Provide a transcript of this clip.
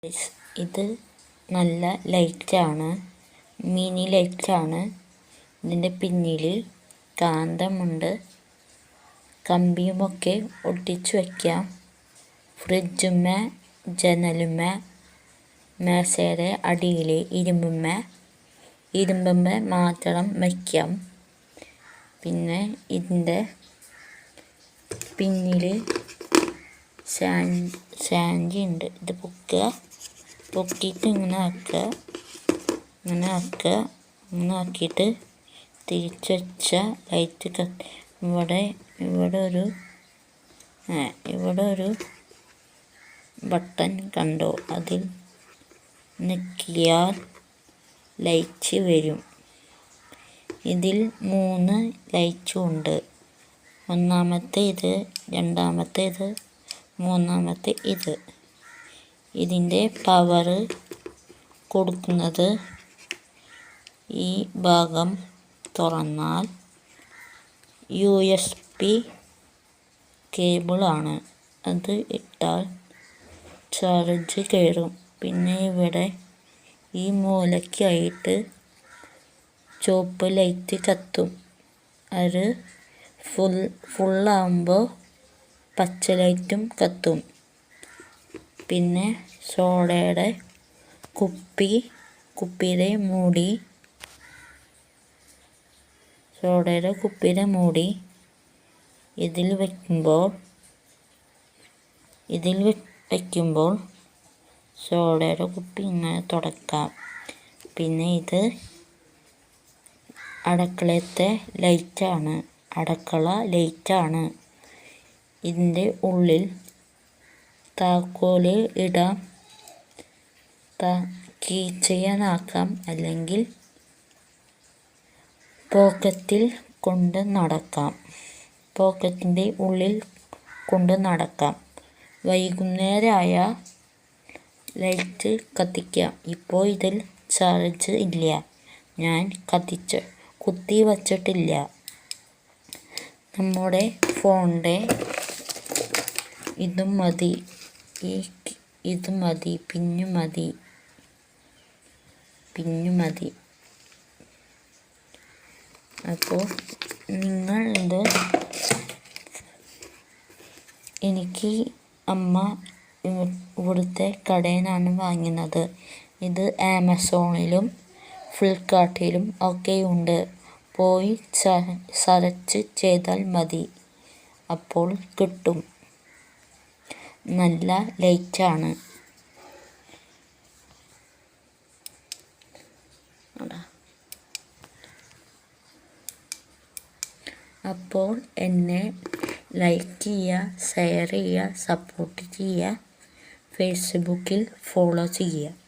ഇത് നല്ല ലൈറ്റാണ്, മിനി ലൈറ്റാണ്. ഇതിൻ്റെ പിന്നിൽ കാന്തമുണ്ട്. കമ്പിയുമൊക്കെ ഒട്ടിച്ചു വയ്ക്കാം. ഫ്രിഡ്ജുമ്മേ, ജനലുമ്മേ, മേശയുടെ അടിയിൽ ഇരുമ്പുമ്മേ മാത്രം വയ്ക്കാം. പിന്നെ ഇതിൻ്റെ പിന്നിൽ സ്റ്റാൻഡ് ഉണ്ട്. ഇത് പൊക്കിയിട്ട് ഇങ്ങനെ ആക്കിയിട്ട് തിരിച്ചു വെച്ച ലൈറ്റ് ഇവിടെ ഒരു ബട്ടൺ കണ്ടോ? അതിൽ ഞെക്കിയാൽ ലൈറ്റ് വരും. ഇതിൽ 3 ലൈറ്റും ഉണ്ട്. ഒന്നാമത്തെ ഇത്, രണ്ടാമത്തെ ഇത്, മൂന്നാമത്തെ ഇത്. ഇതിൻ്റെ പവർ കൊടുക്കുന്നത് ഈ ഭാഗം തുറന്നാൽ USB കേബിളാണ്. അത് ഇട്ടാൽ ചാർജ് കയറും. പിന്നെ ഇവിടെ ഈ മൂലയ്ക്കായിട്ട് ചുവപ്പ് ലൈറ്റ് കത്തും. അത് ഫുള്ളാകുമ്പോൾ പച്ച ലൈറ്റും കത്തും. പിന്നെ സോഡയുടെ കുപ്പിയുടെ മൂടി ഇതിൽ വയ്ക്കുമ്പോൾ സോഡയുടെ കുപ്പി ഇങ്ങനെ തുടക്കാം. പിന്നെ ഇത് അടുക്കള ലൈറ്റാണ്. ഇതിൻ്റെ ഉള്ളിൽ താക്കോല് ഇടാം. കീ ചെയിൻ ആക്കാം, അല്ലെങ്കിൽ പോക്കറ്റിൻ്റെ ഉള്ളിൽ കൊണ്ട് നടക്കാം. വൈകുന്നേരമായ ലൈറ്റ് കത്തിക്കാം. ഇപ്പോൾ ഇതിൽ ചാർജ് ഇല്ല, ഞാൻ കുത്തി വച്ചിട്ടില്ല. നമ്മുടെ ഫോണിൻ്റെ ഇതും മതി, പിന്നു മതി. അപ്പോൾ എനിക്ക് അമ്മ ഇവിടുത്തെ കടയിൽ നിന്നാണ് വാങ്ങുന്നത്. ഇത് ആമസോണിലും ഫ്ലിപ്കാർട്ടിലും ഒക്കെയുണ്ട്. പോയി സെർച്ച് ചെയ്താൽ മതി, അപ്പോൾ കിട്ടും. നല്ല ലൈറ്റാണ്. അപ്പോൾ എന്നെ ലൈക്ക് ചെയ്യുക, ഷെയർ ചെയ്യുക, സപ്പോർട്ട് ചെയ്യുക. ഫേസ്ബുക്കിൽ ഫോളോ ചെയ്യുക.